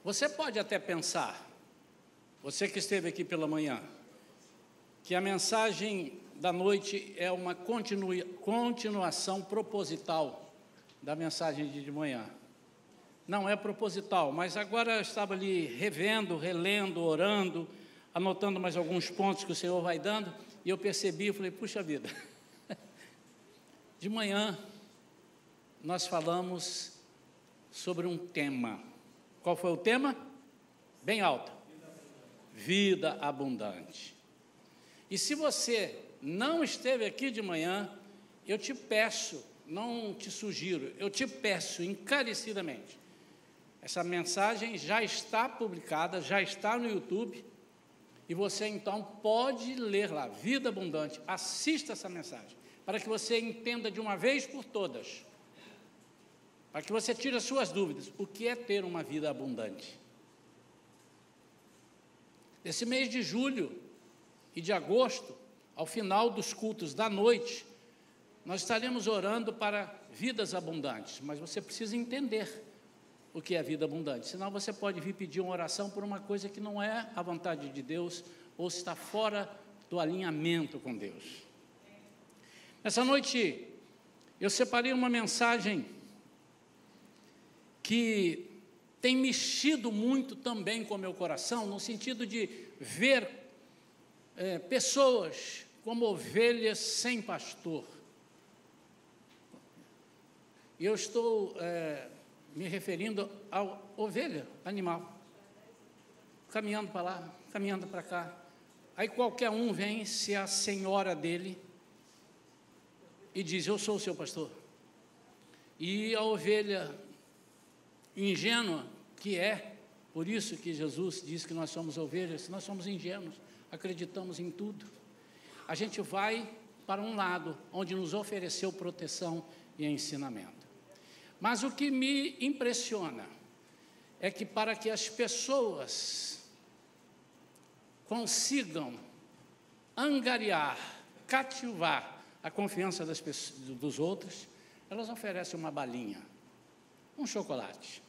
Você pode até pensar, você que esteve aqui pela manhã, que a mensagem da noite é uma continuação proposital da mensagem de manhã. Não é proposital, mas agora eu estava ali revendo, relendo, orando, anotando mais alguns pontos que o Senhor vai dando, e eu percebi, eu falei, puxa vida, de manhã nós falamos sobre um tema. Qual foi o tema? Bem alto. Vida abundante. E se você não esteve aqui de manhã, eu te peço, não te sugiro, eu te peço encarecidamente, essa mensagem já está publicada, já está no YouTube, e você então pode ler lá, Vida Abundante, assista essa mensagem, para que você entenda de uma vez por todas, para que você tire as suas dúvidas, o que é ter uma vida abundante. Esse mês de julho e de agosto, ao final dos cultos da noite, nós estaremos orando para vidas abundantes, mas você precisa entender o que é vida abundante, senão você pode vir pedir uma oração por uma coisa que não é a vontade de Deus, ou está fora do alinhamento com Deus. Nessa noite, eu separei uma mensagem que tem mexido muito também com o meu coração, no sentido de ver pessoas como ovelhas sem pastor. E eu estou me referindo à ovelha, animal, caminhando para lá, caminhando para cá. Aí qualquer um vem, se é a senhora dele, e diz, eu sou o seu pastor. E a ovelha ingênua, que é, por isso que Jesus diz que nós somos ovelhas, nós somos ingênuos, acreditamos em tudo. A gente vai para um lado, onde nos ofereceu proteção e ensinamento. Mas o que me impressiona é que para que as pessoas consigam angariar, cativar a confiança das pessoas, dos outros, elas oferecem uma balinha, um chocolate,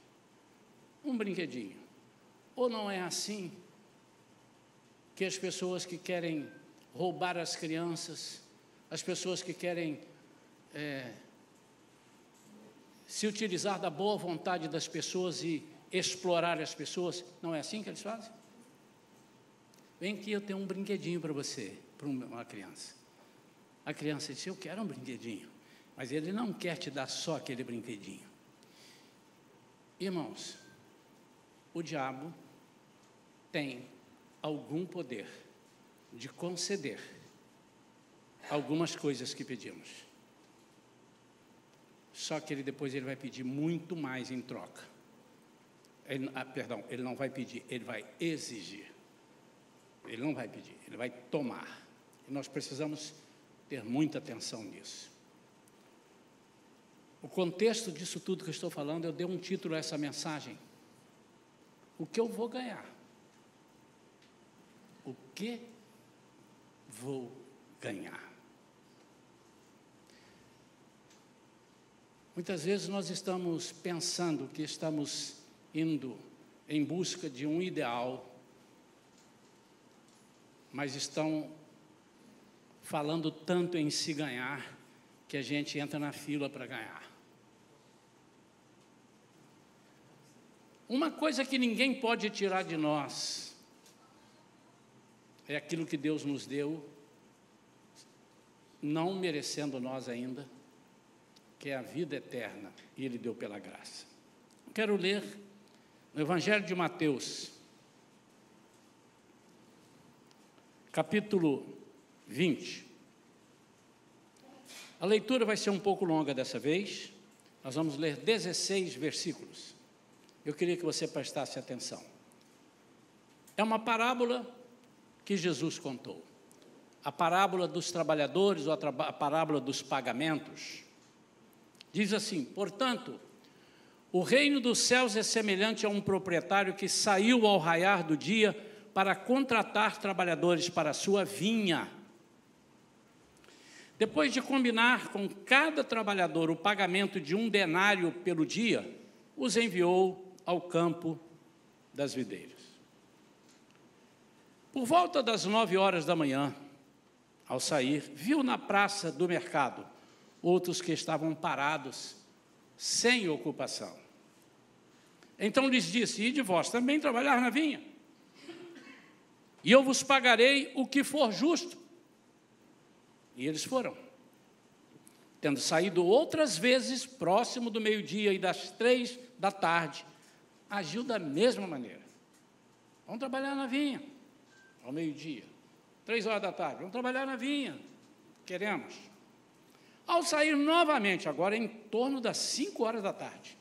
um brinquedinho. Ou não é assim que as pessoas que querem roubar as crianças, as pessoas que querem se utilizar da boa vontade das pessoas e explorar as pessoas, não é assim que eles fazem? Vem aqui, eu tenho um brinquedinho para você, para uma criança. A criança diz, eu quero um brinquedinho, mas ele não quer te dar só aquele brinquedinho. Irmãos, o diabo tem algum poder de conceder algumas coisas que pedimos. Só que depois ele vai pedir muito mais em troca. Ele não vai pedir, ele vai exigir. Ele não vai pedir, ele vai tomar. E nós precisamos ter muita atenção nisso. O contexto disso tudo que eu estou falando, eu dei um título a essa mensagem. O que eu vou ganhar? O que vou ganhar? Muitas vezes nós estamos pensando que estamos indo em busca de um ideal, mas estão falando tanto em se ganhar, que a gente entra na fila para ganhar. Uma coisa que ninguém pode tirar de nós é aquilo que Deus nos deu, não merecendo nós ainda, que é a vida eterna, e Ele deu pela graça. Quero ler no Evangelho de Mateus, capítulo 20. A leitura vai ser um pouco longa dessa vez, nós vamos ler 16 versículos. Eu queria que você prestasse atenção. É uma parábola que Jesus contou. A parábola dos trabalhadores, ou a parábola dos pagamentos. Diz assim, portanto, o reino dos céus é semelhante a um proprietário que saiu ao raiar do dia para contratar trabalhadores para a sua vinha. Depois de combinar com cada trabalhador o pagamento de 1 denário pelo dia, os enviou ao campo das Videiras. Por volta das 9 horas da manhã, ao sair, viu na praça do mercado outros que estavam parados, sem ocupação. Então lhes disse: ide vós também trabalhar na vinha, e eu vos pagarei o que for justo. E eles foram. Tendo saído outras vezes, próximo do meio-dia e das 3 da tarde, agiu da mesma maneira. Vamos trabalhar na vinha, ao meio-dia, 3 horas da tarde, vamos trabalhar na vinha, queremos. Ao sair novamente, agora em torno das 5 horas da tarde,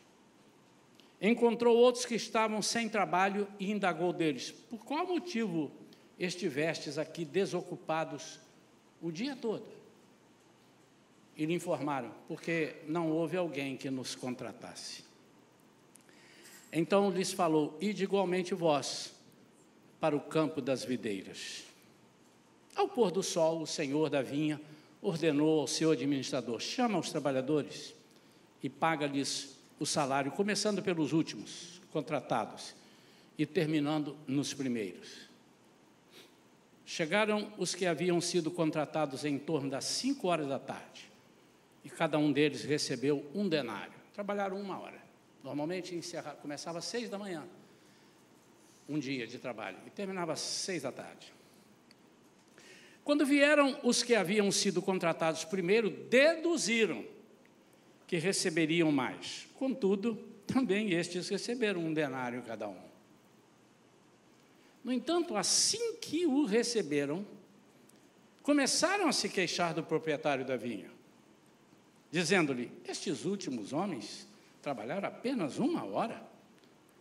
encontrou outros que estavam sem trabalho e indagou deles: por qual motivo estivestes aqui desocupados o dia todo? E lhe informaram: porque não houve alguém que nos contratasse. Então lhes falou: ide igualmente vós para o campo das videiras. Ao pôr do sol, o senhor da vinha ordenou ao seu administrador: chama os trabalhadores e paga-lhes o salário, começando pelos últimos contratados e terminando nos primeiros. Chegaram os que haviam sido contratados em torno das 5 horas da tarde, e cada um deles recebeu 1 denário. Trabalharam 1 hora. Normalmente começava às 6 da manhã, um dia de trabalho, e terminava às 6 da tarde. Quando vieram os que haviam sido contratados primeiro, deduziram que receberiam mais. Contudo, também estes receberam 1 denário cada um. No entanto, assim que o receberam, começaram a se queixar do proprietário da vinha, dizendo-lhe: estes últimos homens trabalharam apenas 1 hora.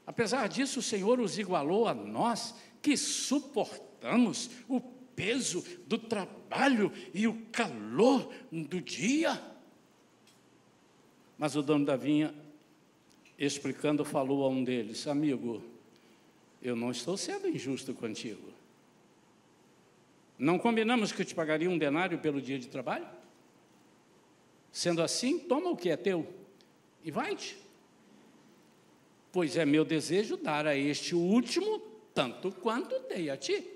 Apesar disso, o Senhor os igualou a nós, que suportamos o peso do trabalho e o calor do dia. Mas o dono da vinha, explicando, falou a um deles: amigo, eu não estou sendo injusto contigo. Não combinamos que eu te pagaria 1 denário pelo dia de trabalho? Sendo assim, toma o que é teu e vai-te. Pois é meu desejo dar a este último tanto quanto dei a ti.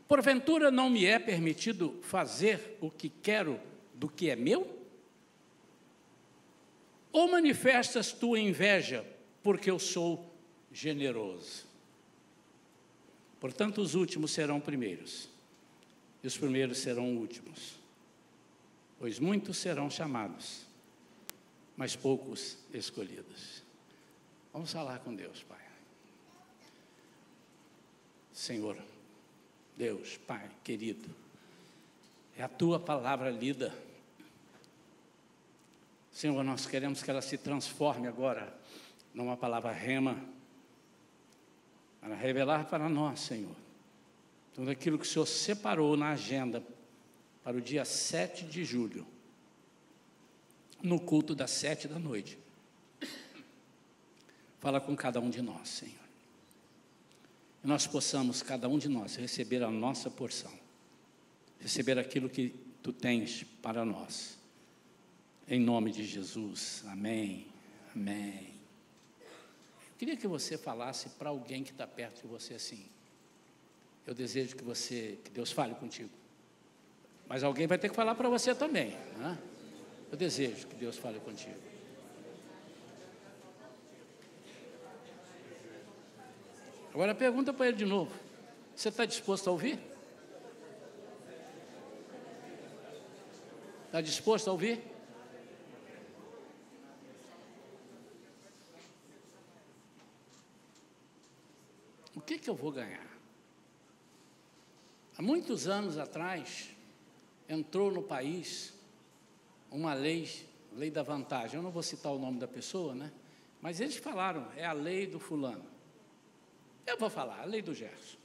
Porventura não me é permitido fazer o que quero do que é meu? Ou manifestas tua inveja porque eu sou generoso? Portanto, os últimos serão primeiros, e os primeiros serão últimos. Pois muitos serão chamados, mas poucos escolhidos. Vamos falar com Deus, Pai. Senhor, Deus, Pai querido, é a Tua palavra lida. Senhor, nós queremos que ela se transforme agora numa palavra rema, para revelar para nós, Senhor, tudo aquilo que o Senhor separou na agenda para o dia 7 de julho, no culto das 7 da noite. Fala com cada um de nós, Senhor. E nós possamos, cada um de nós, receber a nossa porção, receber aquilo que Tu tens para nós. Em nome de Jesus, amém, amém. Eu queria que você falasse para alguém que está perto de você assim: eu desejo que Deus fale contigo. Mas alguém vai ter que falar para você também, né? Eu desejo que Deus fale contigo. Agora pergunta para ele de novo: você está disposto a ouvir? Está disposto a ouvir? O que eu vou ganhar? Há muitos anos atrás, entrou no país uma lei da vantagem. Eu não vou citar o nome da pessoa, né? Mas eles falaram: é a lei do fulano. Eu vou falar, a lei do Gerson.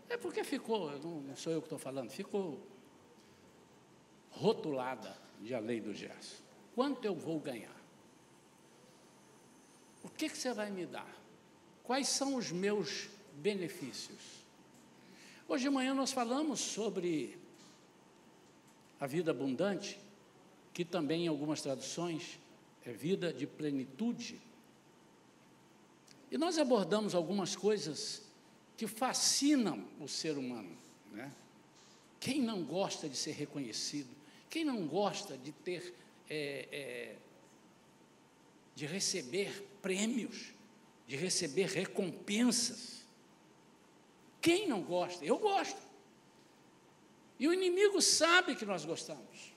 É porque ficou, não sou eu que estou falando, ficou rotulada de a lei do Gerson. Quanto eu vou ganhar? O que você vai me dar? Quais são os meus benefícios? Hoje de manhã nós falamos sobre a vida abundante, que também em algumas traduções é vida de plenitude. E nós abordamos algumas coisas que fascinam o ser humano, né? Quem não gosta de ser reconhecido? Quem não gosta de ter, de receber prêmios, de receber recompensas? Quem não gosta? Eu gosto. E o inimigo sabe que nós gostamos.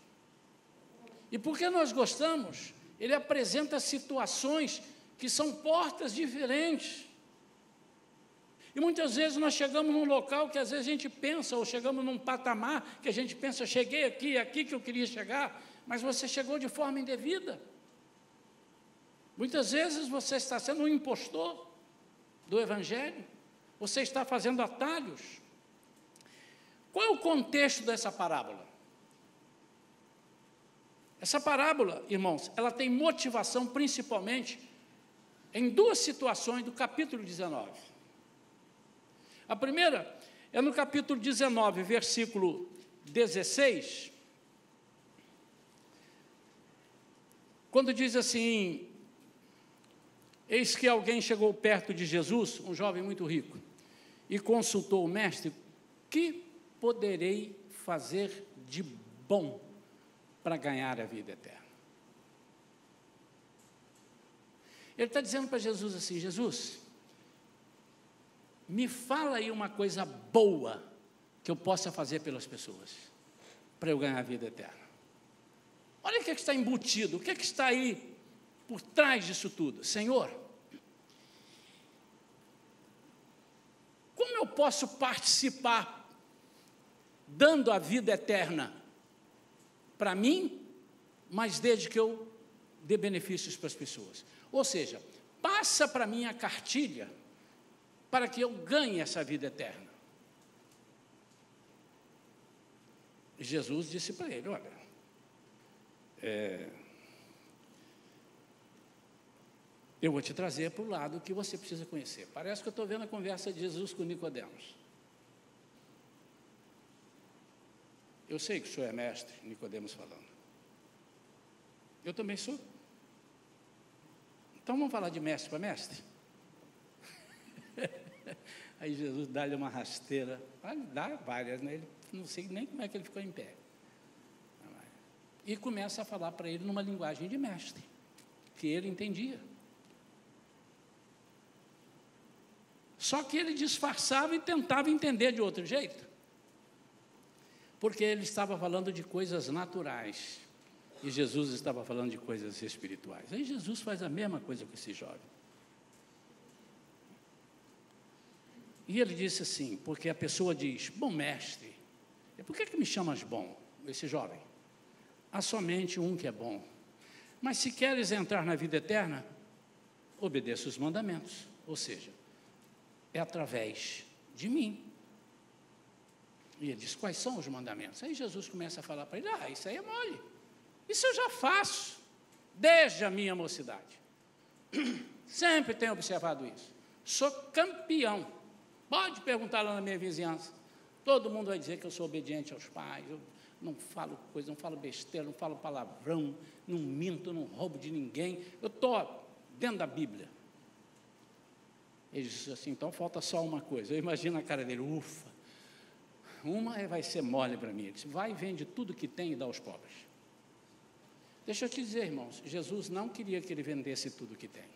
E porque nós gostamos, ele apresenta situações que são portas diferentes. E muitas vezes nós chegamos num local que às vezes a gente pensa, ou chegamos num patamar que a gente pensa, cheguei aqui, é aqui que eu queria chegar, mas você chegou de forma indevida. Muitas vezes você está sendo um impostor do Evangelho, você está fazendo atalhos. Qual é o contexto dessa parábola? Essa parábola, irmãos, ela tem motivação principalmente em duas situações do capítulo 19. A primeira é no capítulo 19, versículo 16, quando diz assim: eis que alguém chegou perto de Jesus, um jovem muito rico, e consultou o mestre: que poderei fazer de bom para ganhar a vida eterna? Ele está dizendo para Jesus assim: Jesus, me fala aí uma coisa boa que eu possa fazer pelas pessoas, para eu ganhar a vida eterna. Olha o que está embutido, o que está aí por trás disso tudo. Senhor, como eu posso participar dando a vida eterna para mim, mas desde que eu dê benefícios para as pessoas? Ou seja, passa para mim a cartilha para que eu ganhe essa vida eterna. E Jesus disse para ele: olha, eu vou te trazer para o lado que você precisa conhecer. Parece que eu estou vendo a conversa de Jesus com Nicodemos. Eu sei que o senhor é mestre, Nicodemos falando. Eu também sou. Então vamos falar de mestre para mestre? Aí Jesus dá-lhe uma rasteira, dá várias, né? Ele, não sei nem como é que ele ficou em pé. E começa a falar para ele numa linguagem de mestre, que ele entendia. Só que ele disfarçava e tentava entender de outro jeito, porque ele estava falando de coisas naturais, e Jesus estava falando de coisas espirituais. Aí Jesus faz a mesma coisa com esse jovem. E ele disse assim, porque a pessoa diz: bom mestre, por que me chamas bom? Esse jovem: há somente um que é bom, mas se queres entrar na vida eterna, obedeça os mandamentos. Ou seja, é através de mim. E ele diz: quais são os mandamentos? Aí Jesus começa a falar para ele: isso aí é mole, isso eu já faço desde a minha mocidade, sempre tenho observado isso, sou campeão. Pode perguntar lá na minha vizinhança, todo mundo vai dizer que eu sou obediente aos pais, eu não falo coisa, não falo besteira, não falo palavrão, não minto, não roubo de ninguém, eu estou dentro da Bíblia. Ele disse assim: então falta só uma coisa. Eu imagino a cara dele: ufa, uma vai ser mole para mim. Ele disse: vai e vende tudo que tem e dá aos pobres. Deixa eu te dizer, irmãos, Jesus não queria que ele vendesse tudo que tem.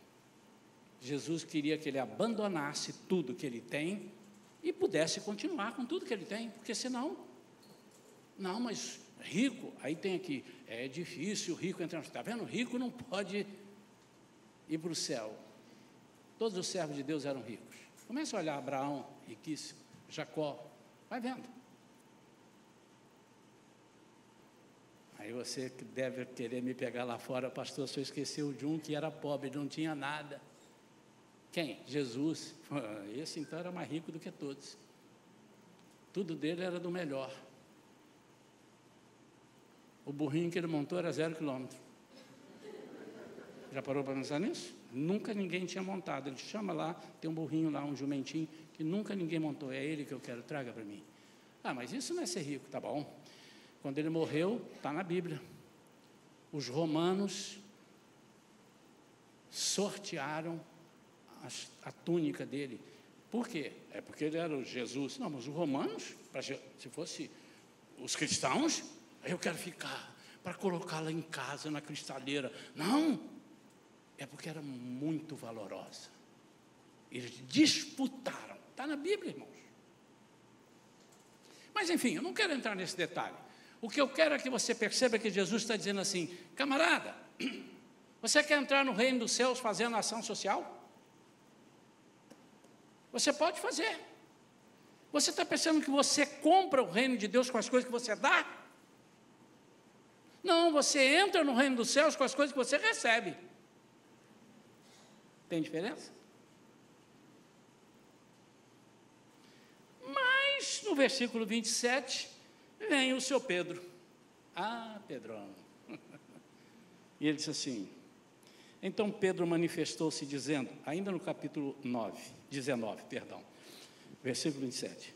Jesus queria que ele abandonasse tudo que ele tem e pudesse continuar com tudo que ele tem, porque senão, não, mas rico, aí tem aqui, é difícil o rico entrar, está vendo? O rico não pode ir para o céu. Todos os servos de Deus eram ricos. Começa a olhar Abraão, riquíssimo, Jacó, vai vendo. Aí você deve querer me pegar lá fora: pastor, só esqueceu de um que era pobre, não tinha nada. Quem? Jesus. Esse então era mais rico do que todos. Tudo dele era do melhor. O burrinho que ele montou era 0 quilômetro. Já parou para pensar nisso? Nunca ninguém tinha montado. Ele chama lá, tem um burrinho lá, um jumentinho, que nunca ninguém montou. É ele que eu quero, traga para mim. Mas isso não é ser rico, tá bom. Quando ele morreu, está na Bíblia. Os romanos sortearam a túnica dele. Por quê? É porque ele era o Jesus. Não, mas os romanos, se fosse os cristãos, eu quero ficar para colocá-la em casa, na cristaleira. Não, é porque era muito valorosa. Eles disputaram. Está na Bíblia, irmãos. Mas, enfim, eu não quero entrar nesse detalhe. O que eu quero é que você perceba que Jesus está dizendo assim: camarada, você quer entrar no reino dos céus fazendo ação social? Você pode fazer. Você está pensando que você compra o reino de Deus com as coisas que você dá? Não, você entra no reino dos céus com as coisas que você recebe. Tem diferença? Mas, no versículo 27, vem o seu Pedro. Ah, Pedrão. E ele disse assim: então Pedro manifestou-se dizendo, ainda no capítulo 19, versículo 27.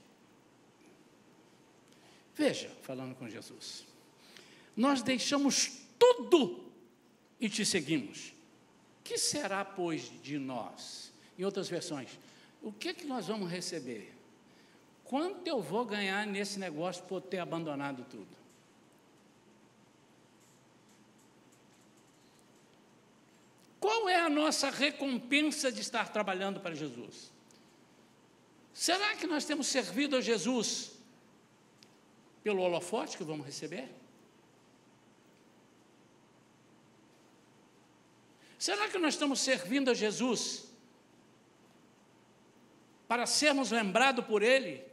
Veja, falando com Jesus, nós deixamos tudo e te seguimos. Que será, pois, de nós? Em outras versões, o que nós vamos receber? Quanto eu vou ganhar nesse negócio por ter abandonado tudo? Qual é a nossa recompensa de estar trabalhando para Jesus? Será que nós temos servido a Jesus pelo holofote que vamos receber? Será que nós estamos servindo a Jesus para sermos lembrados por Ele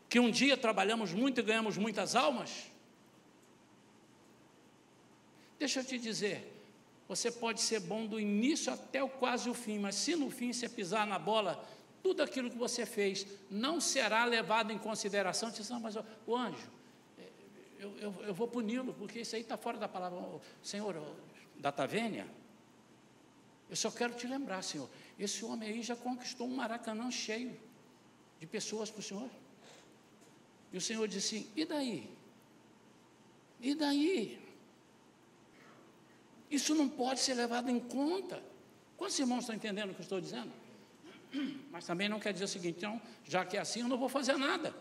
que um dia trabalhamos muito e ganhamos muitas almas? Deixa eu te dizer, você pode ser bom do início até quase o fim, mas se no fim você pisar na bola, tudo aquilo que você fez não será levado em consideração. Você diz, não, mas o anjo, eu vou puni-lo, porque isso aí está fora da palavra. Senhor, da Tavênia, eu só quero te lembrar, Senhor, esse homem aí já conquistou um Maracanã cheio de pessoas para o Senhor. E o Senhor disse assim, e daí? E daí? Isso não pode ser levado em conta. Quantos irmãos estão entendendo o que eu estou dizendo? Mas também não quer dizer o seguinte, então, já que é assim, eu não vou fazer nada.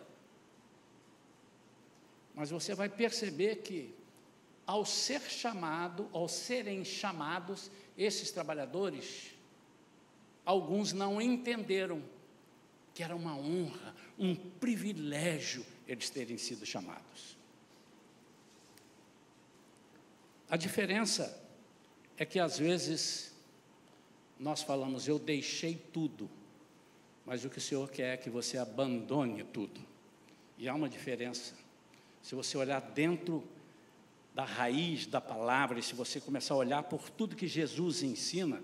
Mas você vai perceber que, ao serem chamados, esses trabalhadores, alguns não entenderam que era uma honra, um privilégio eles terem sido chamados. A diferença é que, às vezes, nós falamos, eu deixei tudo, mas o que o Senhor quer é que você abandone tudo. E há uma diferença. Se você olhar dentro da raiz da palavra, e se você começar a olhar por tudo que Jesus ensina,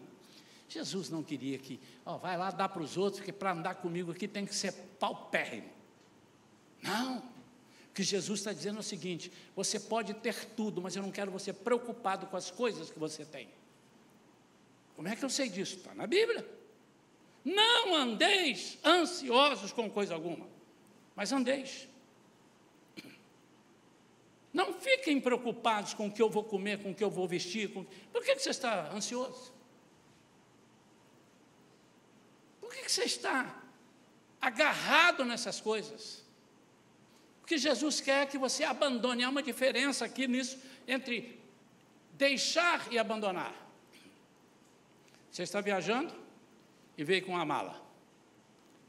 Jesus não queria que, vai lá dar para os outros, porque para andar comigo aqui tem que ser paupérrimo. Não. O que Jesus está dizendo é o seguinte, você pode ter tudo, mas eu não quero você preocupado com as coisas que você tem. Como é que eu sei disso? Está na Bíblia. Não andeis ansiosos com coisa alguma, mas andeis. Não fiquem preocupados com o que eu vou comer, com o que eu vou vestir. Por que você está ansioso? Por que você está agarrado nessas coisas? O que Jesus quer é que você abandone. Há uma diferença aqui nisso, entre deixar e abandonar. Você está viajando e veio com uma mala.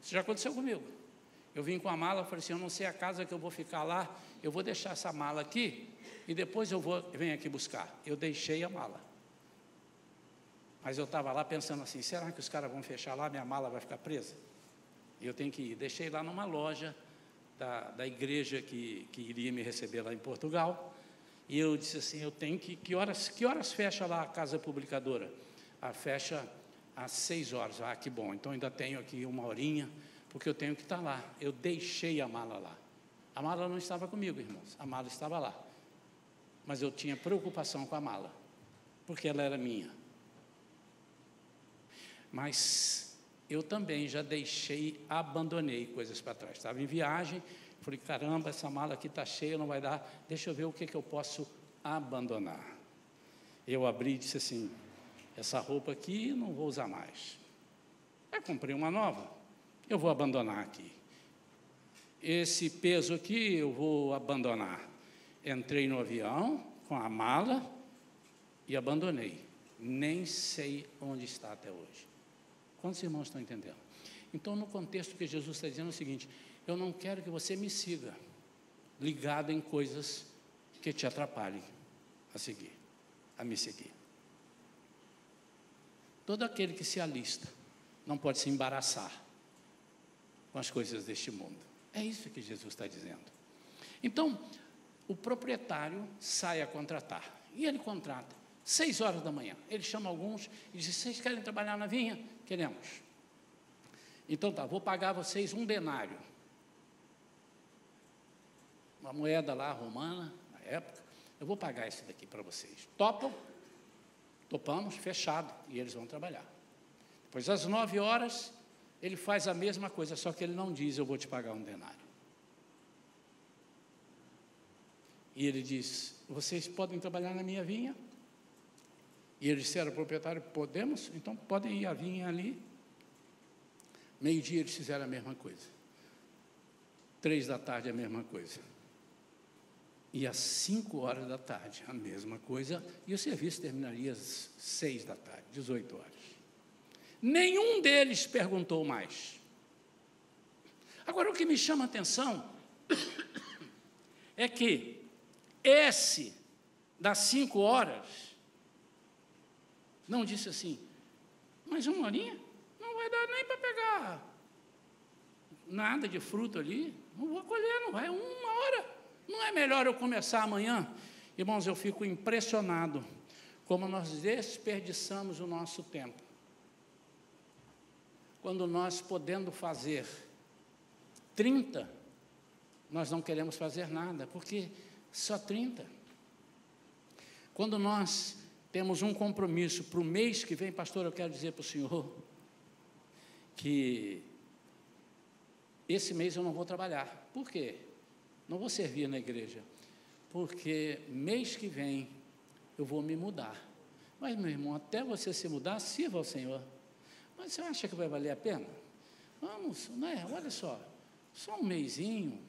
Isso já aconteceu comigo. Eu vim com a mala, falei assim, eu não sei a casa que eu vou ficar lá, eu vou deixar essa mala aqui e depois eu venho aqui buscar. Eu deixei a mala. Mas eu estava lá pensando assim, será que os caras vão fechar lá, minha mala vai ficar presa? E eu tenho que ir. Deixei lá numa loja da igreja que iria me receber lá em Portugal. E eu disse assim, eu tenho que horas fecha lá a casa publicadora? Fecha às 6 horas. Ah, que bom, então ainda tenho aqui uma horinha, porque eu tenho que estar lá. Eu deixei a mala lá. A mala não estava comigo, irmãos, a mala estava lá. Mas eu tinha preocupação com a mala, porque ela era minha. Mas eu também já abandonei coisas para trás. Estava em viagem, falei, caramba, essa mala aqui está cheia, não vai dar, deixa eu ver o que eu posso abandonar. Eu abri e disse assim, essa roupa aqui não vou usar mais. Eu comprei uma nova, eu vou abandonar aqui. Esse peso aqui eu vou abandonar. Entrei no avião com a mala e abandonei. Nem sei onde está até hoje. Quantos irmãos estão entendendo? Então, no contexto que Jesus está dizendo é o seguinte: eu não quero que você me siga ligado em coisas que te atrapalhem a me seguir. Todo aquele que se alista não pode se embaraçar com as coisas deste mundo. É isso que Jesus está dizendo. Então, o proprietário sai a contratar. E ele contrata, 6 horas da manhã. Ele chama alguns e diz: vocês querem trabalhar na vinha? Queremos. Então tá, vou pagar vocês 1 denário. Uma moeda lá romana, na época. Eu vou pagar esse daqui para vocês. Topam? Topamos, fechado. E eles vão trabalhar. Depois, às 9 horas, ele faz a mesma coisa, só que ele não diz: eu vou te pagar 1 denário. E ele diz: vocês podem trabalhar na minha vinha? E eles disseram ao proprietário: podemos? Então podem ir à vinha ali. Meio-dia eles fizeram a mesma coisa. 3 da tarde a mesma coisa. E às 5 horas da tarde a mesma coisa. E o serviço terminaria às 6 da tarde, 18 horas. Nenhum deles perguntou mais. Agora, o que me chama a atenção é que esse das 5 horas não disse assim: mas 1 horinha? Não vai dar nem para pegar nada de fruto ali, não vou colher, não vai 1 hora. Não é melhor eu começar amanhã? Irmãos, eu fico impressionado como nós desperdiçamos o nosso tempo. Quando nós, podendo fazer 30, nós não queremos fazer nada, porque só 30. Quando nós temos um compromisso para o mês que vem, pastor, eu quero dizer para o senhor que esse mês eu não vou trabalhar. Por quê? Não vou servir na igreja, porque mês que vem eu vou me mudar. Mas, meu irmão, até você se mudar, sirva ao Senhor. Mas você acha que vai valer a pena? Vamos, né? Olha só 1 mesinho,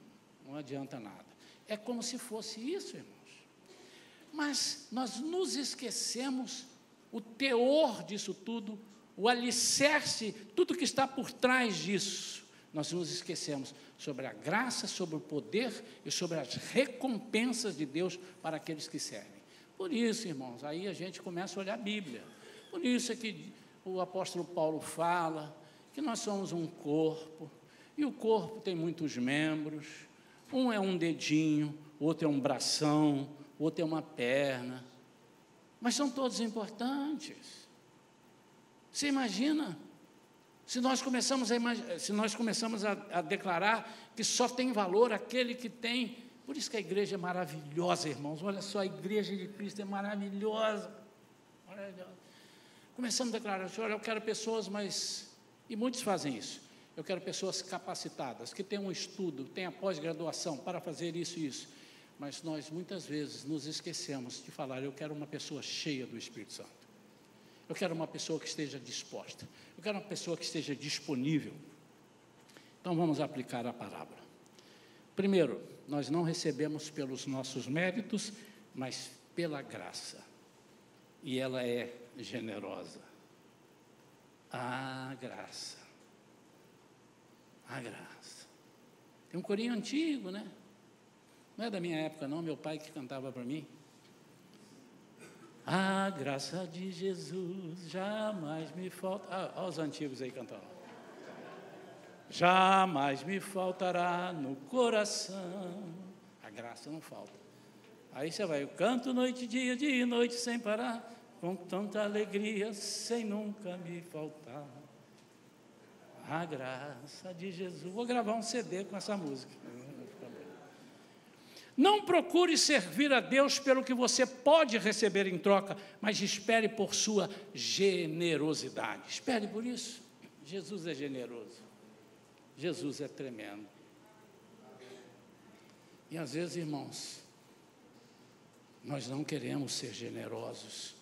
não adianta nada. É como se fosse isso, irmãos. Mas nós nos esquecemos o teor disso tudo, o alicerce, tudo que está por trás disso. Nós nos esquecemos sobre a graça, sobre o poder e sobre as recompensas de Deus para aqueles que servem. Por isso, irmãos, aí a gente começa a olhar a Bíblia. Por isso é que o apóstolo Paulo fala que nós somos um corpo, e o corpo tem muitos membros. Um é um dedinho, outro é um bração, outro é uma perna. Mas são todos importantes. Você imagina? Se nós começamos a declarar que só tem valor aquele que tem. Por isso que a igreja é maravilhosa, irmãos. Olha só, a igreja de Cristo é maravilhosa. Maravilhosa. Começamos a declarar: Senhor, eu quero pessoas, e muitos fazem isso. Eu quero pessoas capacitadas, que tenham um estudo, tenham pós-graduação para fazer isso e isso. Mas nós, muitas vezes, nos esquecemos de falar: eu quero uma pessoa cheia do Espírito Santo. Eu quero uma pessoa que esteja disposta. Eu quero uma pessoa que esteja disponível. Então, vamos aplicar a parábola. Primeiro, nós não recebemos pelos nossos méritos, mas pela graça. E ela é generosa. A graça. A graça. Tem um corinho antigo, né? Não é da minha época, não. Meu pai que cantava para mim. A graça de Jesus jamais me falta. Olha os antigos aí cantando. Jamais me faltará no coração. A graça não falta. Aí você vai: eu canto noite e dia e noite sem parar, com tanta alegria, sem nunca me faltar. A graça de Jesus. Vou gravar um CD com essa música. Não procure servir a Deus pelo que você pode receber em troca, mas espere por sua generosidade. Espere por isso. Jesus é generoso. Jesus é tremendo. E às vezes, irmãos, nós não queremos ser generosos,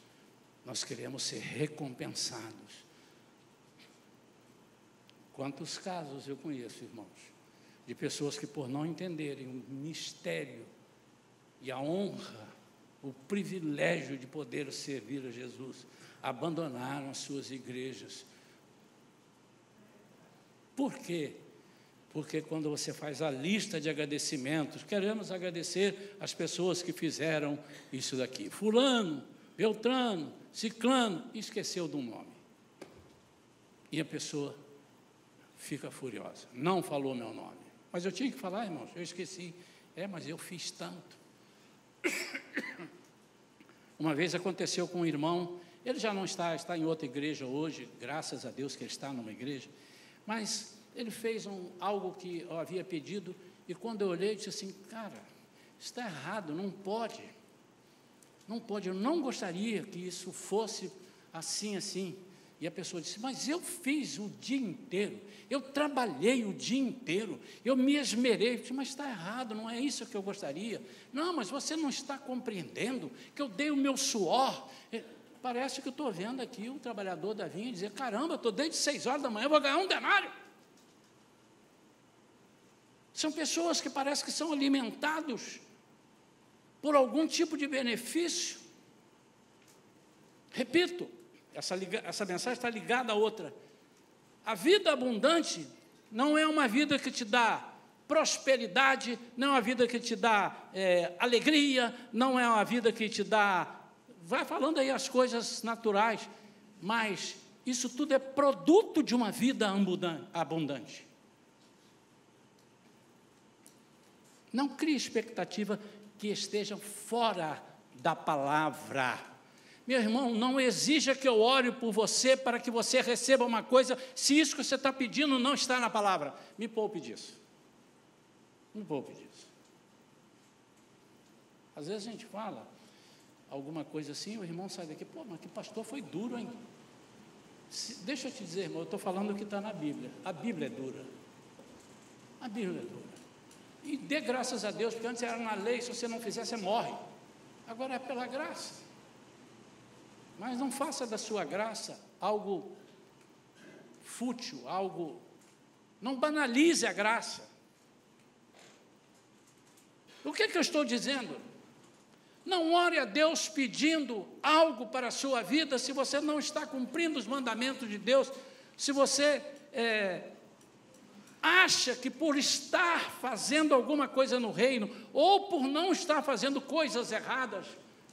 nós queremos ser recompensados. Quantos casos eu conheço, irmãos, de pessoas que, por não entenderem o mistério e a honra, o privilégio de poder servir a Jesus, abandonaram as suas igrejas. Por quê? Porque quando você faz a lista de agradecimentos, queremos agradecer as pessoas que fizeram isso daqui. Fulano, Beltrano, Ciclano, esqueceu de um nome. E a pessoa fica furiosa. Não falou meu nome. Mas eu tinha que falar, irmãos, eu esqueci. Mas eu fiz tanto. Uma vez aconteceu com um irmão, ele já não está em outra igreja hoje, graças a Deus que ele está numa igreja, mas ele fez algo que eu havia pedido, e quando eu olhei, eu disse assim, cara, está errado, não pode, eu não gostaria que isso fosse assim, e a pessoa disse, mas eu fiz o dia inteiro, eu trabalhei o dia inteiro, eu me esmerei, eu disse, mas está errado, não é isso que eu gostaria, não, mas você não está compreendendo, que eu dei o meu suor. Parece que eu estou vendo aqui o trabalhador da vinha dizer, caramba, estou desde 6 horas da manhã, vou ganhar 1 denário. São pessoas que parece que são alimentados por algum tipo de benefício. Repito, essa mensagem está ligada a outra. A vida abundante não é uma vida que te dá prosperidade, não é uma vida que te dá alegria, não é uma vida que te dá... Vai falando aí as coisas naturais, mas isso tudo é produto de uma vida abundante. Não crie expectativa que esteja fora da palavra. Meu irmão, não exija que eu ore por você para que você receba uma coisa, se isso que você está pedindo não está na palavra. Me poupe disso. Me poupe disso. Às vezes a gente fala alguma coisa assim, o irmão sai daqui, mas que pastor foi duro, hein? Deixa eu te dizer, irmão, eu estou falando o que está na Bíblia. A Bíblia é dura. A Bíblia é dura. E dê graças a Deus, porque antes era na lei, se você não fizer, você morre. Agora é pela graça. Mas não faça da sua graça algo fútil, não banalize a graça. O que eu estou dizendo? Não ore a Deus pedindo algo para a sua vida se você não está cumprindo os mandamentos de Deus, se você acha que por estar fazendo alguma coisa no reino, ou por não estar fazendo coisas erradas,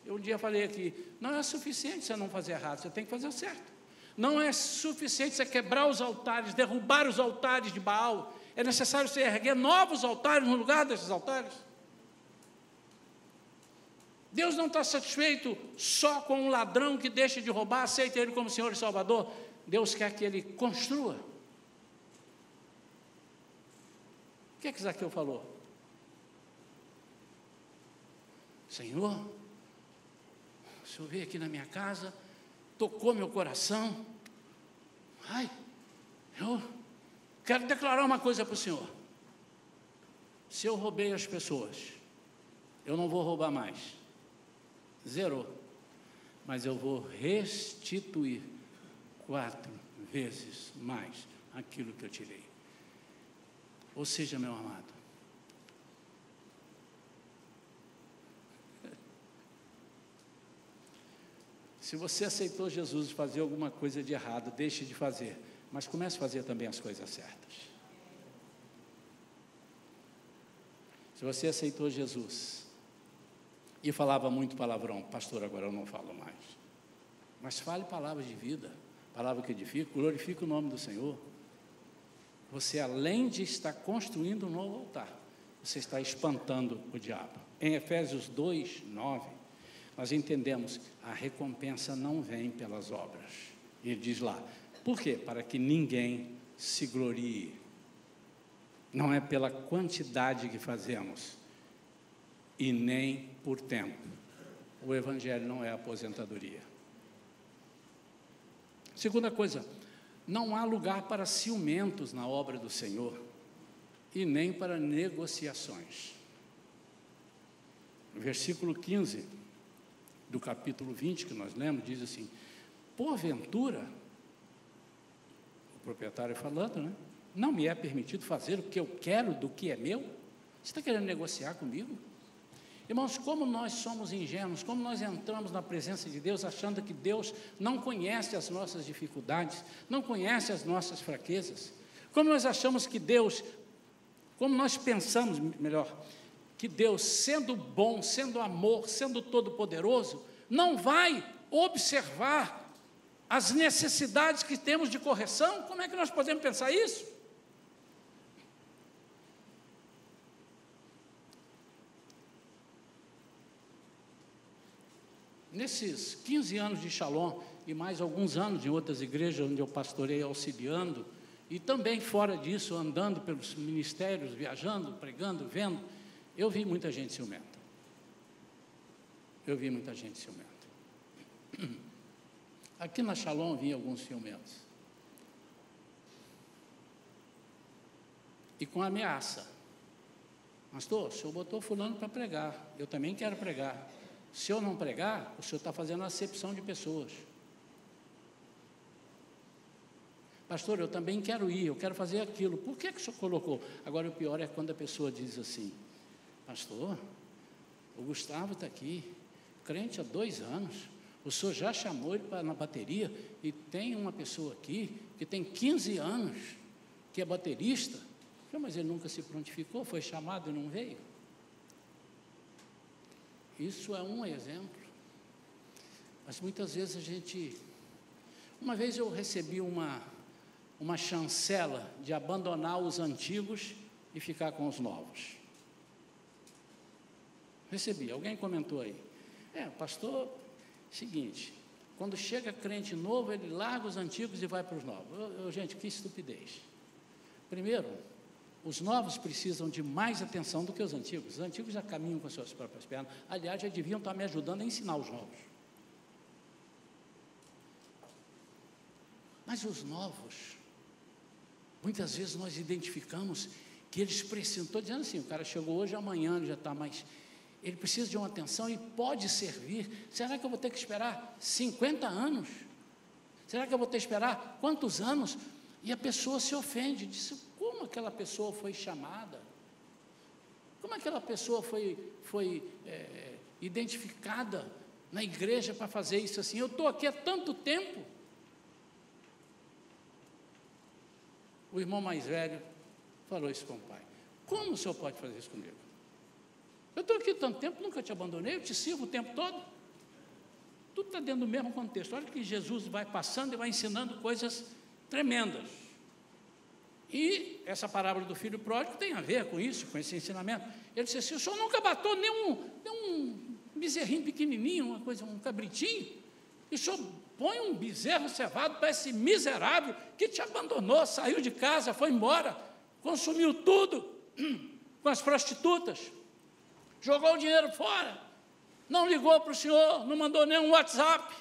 eu um dia falei aqui, não é suficiente você não fazer errado, você tem que fazer o certo. Não é suficiente você quebrar os altares, derrubar os altares de Baal, é necessário você erguer novos altares no lugar desses altares. Deus não está satisfeito só com um ladrão que deixa de roubar, aceita Ele como Senhor e Salvador. Deus quer que ele construa. O que Zaqueu falou? Senhor, o Senhor veio aqui na minha casa, tocou meu coração. Eu quero declarar uma coisa para o Senhor. Se eu roubei as pessoas, eu não vou roubar mais. Zerou. Mas eu vou restituir 4 vezes mais aquilo que eu tirei. Ou seja, meu amado, se você aceitou Jesus de fazer alguma coisa de errado, deixe de fazer, mas comece a fazer também as coisas certas. Se você aceitou Jesus e falava muito palavrão, pastor, agora eu não falo mais, mas fale palavras de vida, palavra que edifica, glorifique o nome do Senhor. Você, além de estar construindo um novo altar, você está espantando o diabo. Em Efésios 2, 9, nós entendemos, a recompensa não vem pelas obras. Ele diz lá, por quê? Para que ninguém se glorie. Não é pela quantidade que fazemos, e nem por tempo. O Evangelho não é aposentadoria. Segunda coisa, não há lugar para ciumentos na obra do Senhor, e nem para negociações. O versículo 15 do capítulo 20, que nós lemos, diz assim, porventura, o proprietário falando, não me é permitido fazer o que eu quero do que é meu? Você está querendo negociar comigo? Irmãos, como nós somos ingênuos, como nós entramos na presença de Deus achando que Deus não conhece as nossas dificuldades, não conhece as nossas fraquezas, como nós achamos que Deus, como nós pensamos, melhor, que Deus, sendo bom, sendo amor, sendo todo-poderoso, não vai observar as necessidades que temos de correção. Como é que nós podemos pensar isso? Nesses 15 anos de Shalom, e mais alguns anos em outras igrejas onde eu pastorei auxiliando, e também fora disso, andando pelos ministérios, viajando, pregando, vendo, eu vi muita gente ciumenta. Eu vi muita gente ciumenta. Aqui na Shalom vinha alguns ciumentos. E com ameaça. Pastor, o senhor botou fulano para pregar, eu também quero pregar. Se eu não pregar, o senhor está fazendo acepção de pessoas. Pastor, eu também quero ir, eu quero fazer aquilo. Por que o senhor colocou? Agora, o pior é quando a pessoa diz assim: pastor, o Gustavo está aqui, crente há 2 anos, o senhor já chamou ele na bateria, e tem uma pessoa aqui que tem 15 anos, que é baterista, mas ele nunca se prontificou, foi chamado e não veio. Isso é um exemplo, mas muitas vezes a gente... Uma vez eu recebi uma chancela de abandonar os antigos e ficar com os novos. Recebi, alguém comentou aí. Pastor, seguinte, quando chega crente novo, ele larga os antigos e vai para os novos. Gente, que estupidez. Primeiro, os novos precisam de mais atenção do que os antigos. Os antigos já caminham com as suas próprias pernas. Aliás, já deviam estar me ajudando a ensinar os novos. Mas os novos, muitas vezes nós identificamos que eles precisam. Estou dizendo assim, o cara chegou hoje, amanhã ele já está mais... Ele precisa de uma atenção e pode servir. Será que eu vou ter que esperar 50 anos? Será que eu vou ter que esperar quantos anos? E a pessoa se ofende, diz: como aquela pessoa foi chamada? Como aquela pessoa foi identificada na igreja para fazer isso assim? Eu estou aqui há tanto tempo. O irmão mais velho falou isso com o pai: como o senhor pode fazer isso comigo? Eu estou aqui há tanto tempo, nunca te abandonei, eu te sirvo o tempo todo. Tudo está dentro do mesmo contexto. Olha que Jesus vai passando e vai ensinando coisas tremendas. E essa parábola do filho pródigo tem a ver com isso, com esse ensinamento. Ele disse assim: o senhor nunca matou nenhum bezerrinho pequenininho, uma coisa, um cabritinho, e o senhor põe um bezerro cevado para esse miserável que te abandonou, saiu de casa, foi embora, consumiu tudo com as prostitutas, jogou o dinheiro fora, não ligou para o senhor, não mandou nenhum WhatsApp.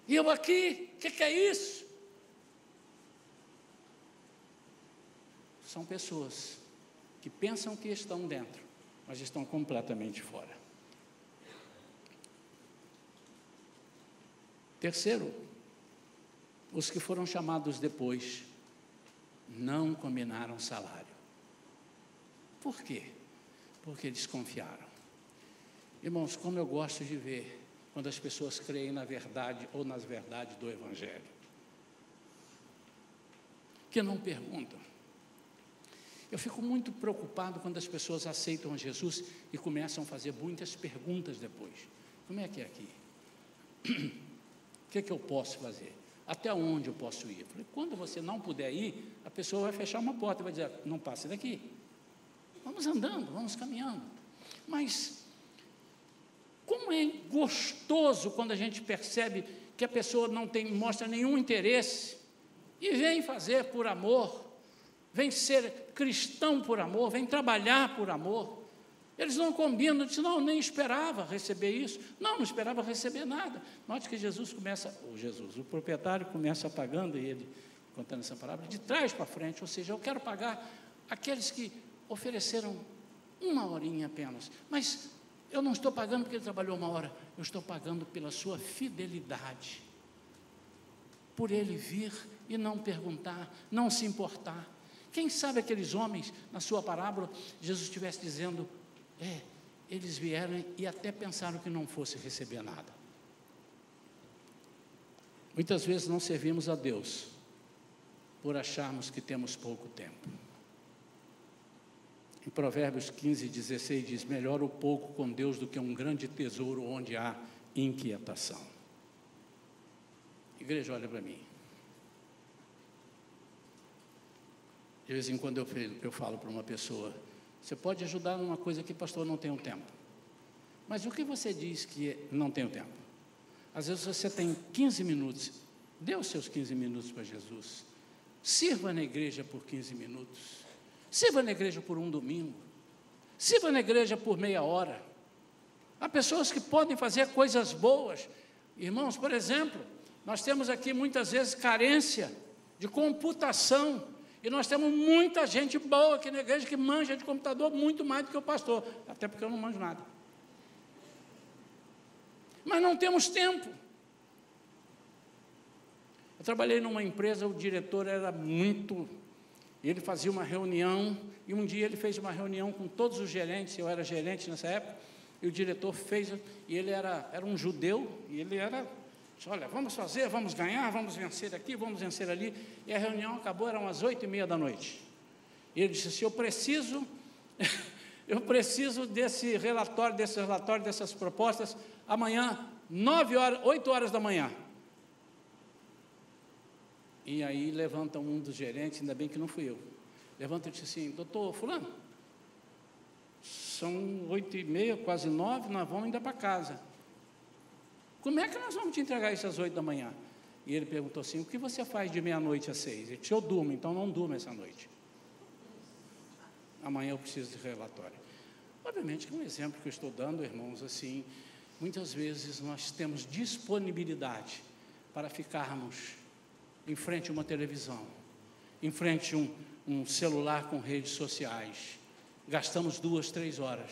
E eu aqui, o que é isso? São pessoas que pensam que estão dentro, mas estão completamente fora. Terceiro, os que foram chamados depois não combinaram salário. Por quê? Porque desconfiaram. Irmãos, como eu gosto de ver quando as pessoas creem na verdade ou nas verdades do Evangelho, que não perguntam. Eu fico muito preocupado quando as pessoas aceitam Jesus e começam a fazer muitas perguntas depois. Como é que é aqui? O que é que eu posso fazer? Até onde eu posso ir? Eu falei: quando você não puder ir, a pessoa vai fechar uma porta e vai dizer: não passe daqui. Vamos andando, vamos caminhando. Mas como é gostoso quando a gente percebe que a pessoa não mostra nenhum interesse e vem fazer por amor, vem ser cristão por amor, vem trabalhar por amor. Eles não combinam, dizem: não, nem esperava receber isso. Não esperava receber nada. Note que o proprietário começa pagando, e ele, contando essa parábola, de trás para frente, ou seja, eu quero pagar aqueles que ofereceram 1 horinha apenas, mas eu não estou pagando porque ele trabalhou 1 hora, eu estou pagando pela sua fidelidade, por ele vir e não perguntar, não se importar. Quem sabe aqueles homens, na sua parábola, Jesus estivesse dizendo, eles vieram e até pensaram que não fosse receber nada. Muitas vezes não servimos a Deus por acharmos que temos pouco tempo. Em Provérbios 15:16 diz, melhor o pouco com Deus do que um grande tesouro onde há inquietação. Igreja, olha para mim. De vez em quando eu falo para uma pessoa, você pode ajudar numa coisa que, pastor, não tenho tempo. Mas o que você diz que não tenho tempo? Às vezes você tem 15 minutos, dê os seus 15 minutos para Jesus. Sirva na igreja por 15 minutos. Sirva na igreja por um domingo. Sirva na igreja por meia hora. Há pessoas que podem fazer coisas boas. Irmãos, por exemplo, nós temos aqui muitas vezes carência de computação. E nós temos muita gente boa aqui na igreja que manja de computador muito mais do que o pastor. Até porque eu não manjo nada. Mas não temos tempo. Eu trabalhei numa empresa, o diretor era muito... Ele fazia uma reunião, e um dia ele fez uma reunião com todos os gerentes, eu era gerente nessa época, e o diretor fez, e ele era um judeu, e ele disse, olha, vamos fazer, vamos ganhar, vamos vencer aqui, vamos vencer ali, e a reunião acabou, eram as 8:30 da noite. E ele disse assim, eu preciso desse relatório, dessas propostas, amanhã, 8 horas da manhã. E aí levanta um dos gerentes, ainda bem que não fui eu, levanta e disse assim, doutor fulano, são 8:30, quase 9, nós vamos ainda para casa. Como é que nós vamos te entregar isso às 8 da manhã? E ele perguntou assim, o que você faz de meia-noite às 6? Ele disse, eu durmo, então não durmo essa noite. Amanhã eu preciso de relatório. Obviamente que é um exemplo que eu estou dando, irmãos, assim, muitas vezes nós temos disponibilidade para ficarmos em frente a uma televisão, em frente a um celular com redes sociais, gastamos 2, 3 horas,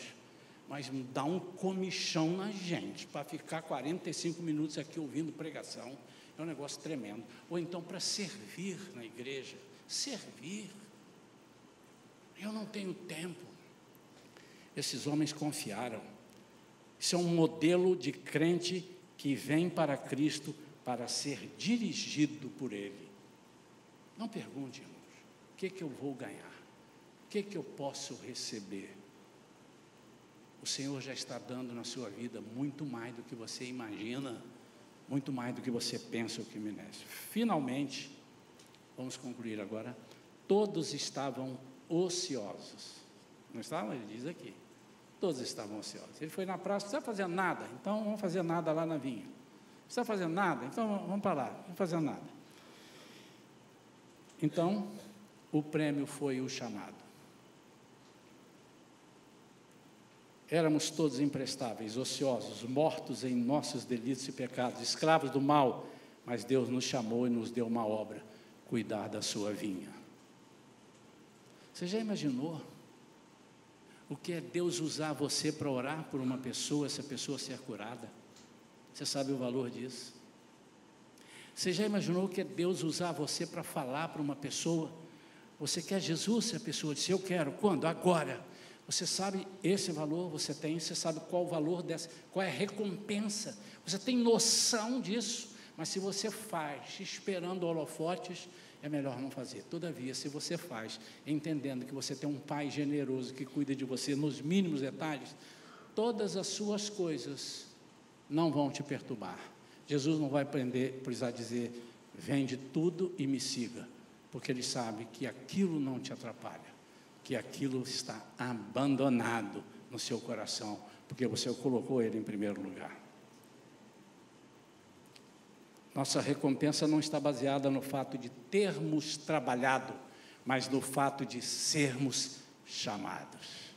mas dá um comichão na gente, para ficar 45 minutos aqui ouvindo pregação, é um negócio tremendo, ou então para servir na igreja, servir, eu não tenho tempo. Esses homens confiaram, isso é um modelo de crente que vem para Cristo, para ser dirigido por Ele. Não pergunte, irmãos, o que eu vou ganhar? O que eu posso receber? O Senhor já está dando na sua vida muito mais do que você imagina, muito mais do que você pensa ou que merece. Finalmente, vamos concluir agora, todos estavam ociosos. Não estavam? Ele diz aqui, todos estavam ociosos. Ele foi na praça, não está fazendo nada, então vamos fazer nada lá na vinha. Não está fazendo nada? Então vamos para lá, não fazendo nada. Então, o prêmio foi o chamado. Éramos todos imprestáveis, ociosos, mortos em nossos delitos e pecados, escravos do mal, mas Deus nos chamou e nos deu uma obra, cuidar da sua vinha. Você já imaginou o que é Deus usar você para orar por uma pessoa, essa pessoa ser curada? Você sabe o valor disso? Você já imaginou o que é Deus usar você para falar para uma pessoa? Você quer Jesus? Se a pessoa disse, eu quero. Quando? Agora. Você sabe esse valor, você sabe qual o valor dessa, qual é a recompensa. Você tem noção disso, mas se você faz esperando holofotes, é melhor não fazer. Todavia, se você faz, entendendo que você tem um Pai generoso que cuida de você nos mínimos detalhes, todas as suas coisas não vão te perturbar. Jesus não vai precisar dizer, vende tudo e me siga, porque Ele sabe que aquilo não te atrapalha, que aquilo está abandonado no seu coração, porque você colocou Ele em primeiro lugar. Nossa recompensa não está baseada no fato de termos trabalhado, mas no fato de sermos chamados.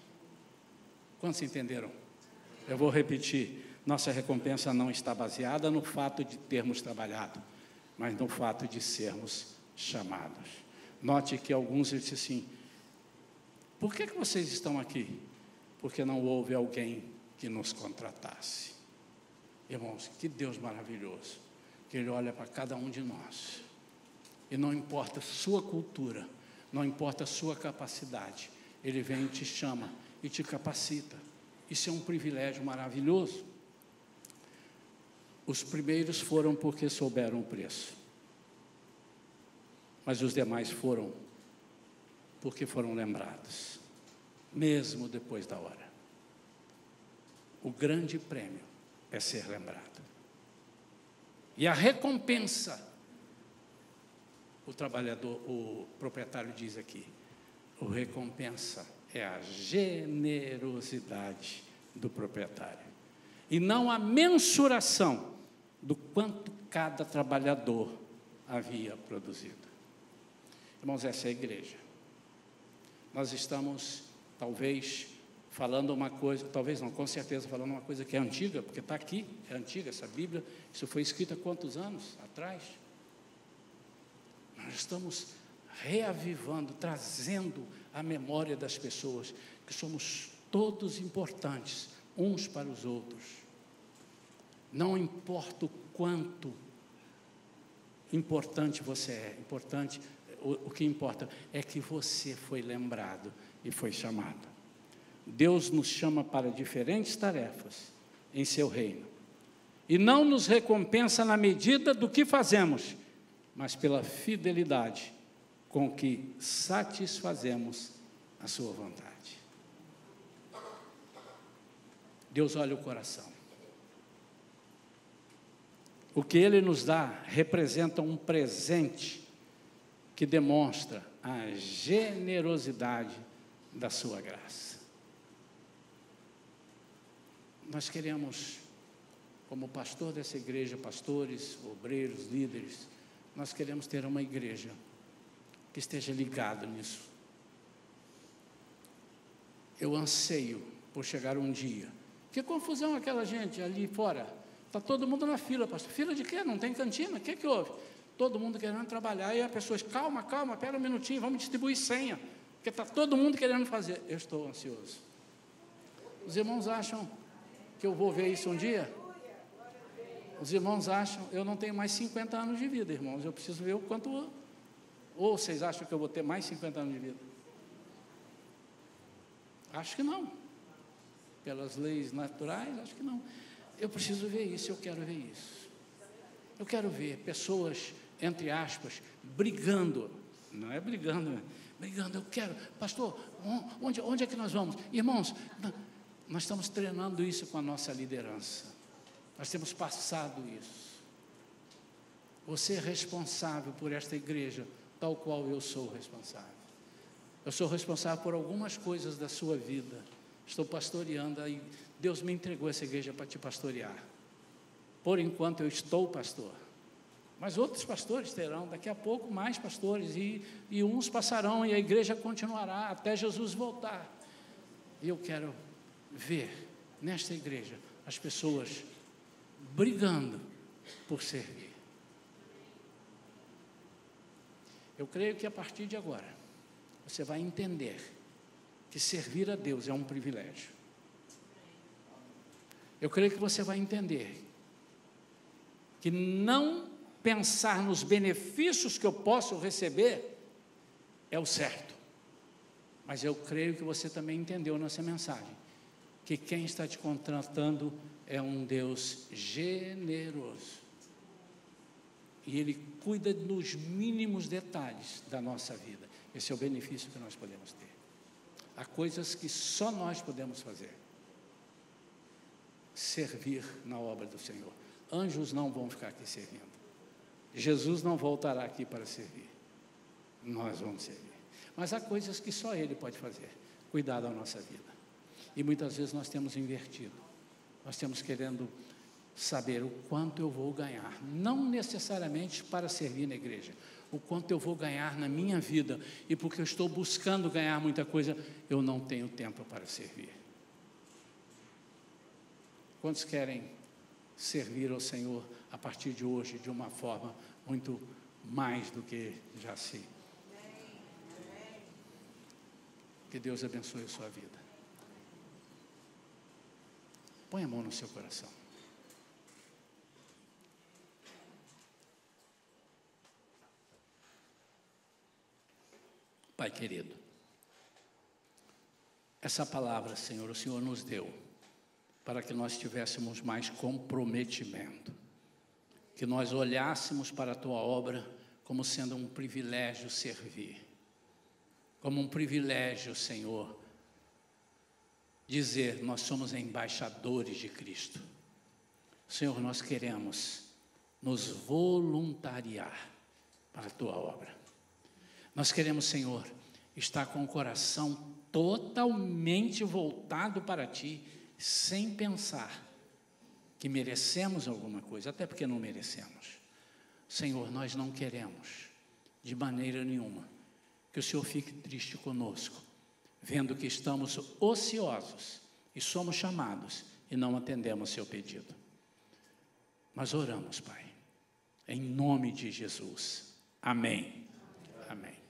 Quantos entenderam? Eu vou repetir. Nossa recompensa não está baseada no fato de termos trabalhado, mas no fato de sermos chamados. Note que alguns dizem assim, por que vocês estão aqui? Porque não houve alguém que nos contratasse. Irmãos, que Deus maravilhoso, que Ele olha para cada um de nós E não importa a sua cultura, não importa a sua capacidade, Ele vem e te chama e te capacita. Isso é um privilégio maravilhoso. Os primeiros foram porque souberam o preço, mas os demais foram porque foram lembrados, mesmo depois da hora. O grande prêmio é ser lembrado. E a recompensa, o trabalhador, o proprietário diz aqui, a recompensa é a generosidade do proprietário, e não a mensuração do quanto cada trabalhador havia produzido. Irmãos, essa é a igreja. Nós estamos, talvez, falando uma coisa, talvez não, com certeza falando uma coisa que é antiga, porque está aqui, é antiga essa Bíblia, isso foi escrito há quantos anos atrás? Nós estamos reavivando, trazendo à memória das pessoas que somos todos importantes, uns para os outros. Não importa o quanto importante você é, o que importa é que você foi lembrado e foi chamado. Deus nos chama para diferentes tarefas em seu reino, e não nos recompensa na medida do que fazemos, mas pela fidelidade com que satisfazemos a sua vontade. Deus olha o coração. O que Ele nos dá representa um presente que demonstra a generosidade da sua graça. Nós queremos, como pastor dessa igreja, pastores, obreiros, líderes, nós queremos ter uma igreja que esteja ligada nisso. Eu anseio por chegar um dia. Que confusão aquela gente ali fora. Está todo mundo na fila, pastor. Fila de quê? Não tem cantina? O que houve? Todo mundo querendo trabalhar, e as pessoas, calma, espera um minutinho, vamos distribuir senha, porque está todo mundo querendo fazer. Eu estou ansioso. Os irmãos acham que eu vou ver isso um dia? Os irmãos acham, eu não tenho mais 50 anos de vida, irmãos, eu preciso ver o quanto, ou vocês acham que eu vou ter mais 50 anos de vida? Acho que não. Pelas leis naturais, acho que não. Eu preciso ver isso, eu quero ver isso. Eu quero ver pessoas, entre aspas, brigando. Não é brigando, brigando. Eu quero, pastor, onde é que nós vamos? Irmãos, nós estamos treinando isso com a nossa liderança. Nós temos passado isso. Você é responsável por esta igreja, tal qual eu sou responsável. Eu sou responsável por algumas coisas da sua vida. Estou pastoreando, aí Deus me entregou essa igreja para te pastorear. Por enquanto eu estou pastor, mas outros pastores terão, daqui a pouco mais pastores, e uns passarão, e a igreja continuará até Jesus voltar. E eu quero ver nesta igreja as pessoas brigando por servir. Eu creio que a partir de agora você vai entender que servir a Deus é um privilégio. Eu creio que você vai entender que não pensar nos benefícios que eu posso receber é o certo. Mas eu creio que você também entendeu nessa mensagem que quem está te contratando é um Deus generoso. E Ele cuida nos mínimos detalhes da nossa vida. Esse é o benefício que nós podemos ter. Há coisas que só nós podemos fazer. Servir na obra do Senhor. Anjos não vão ficar aqui servindo. Jesus não voltará aqui para servir. Nós vamos servir. Mas há coisas que só Ele pode fazer. Cuidar da nossa vida. E muitas vezes nós temos invertido. Nós temos querendo saber o quanto eu vou ganhar. Não necessariamente para servir na igreja. O quanto eu vou ganhar na minha vida. E porque eu estou buscando ganhar muita coisa, eu não tenho tempo para servir. Quantos querem servir ao Senhor a partir de hoje de uma forma muito mais do que já se? Que Deus abençoe a sua vida. Põe a mão no seu coração. Pai querido, essa palavra, Senhor, o Senhor nos deu para que nós tivéssemos mais comprometimento, que nós olhássemos para a Tua obra como sendo um privilégio servir, como um privilégio, Senhor, dizer, nós somos embaixadores de Cristo. Senhor, nós queremos nos voluntariar para a Tua obra. Nós queremos, Senhor, estar com o coração totalmente voltado para Ti, sem pensar que merecemos alguma coisa, até porque não merecemos. Senhor, nós não queremos, de maneira nenhuma, que o Senhor fique triste conosco, vendo que estamos ociosos e somos chamados e não atendemos seu pedido. Nós oramos, Pai, em nome de Jesus. Amém. Amém.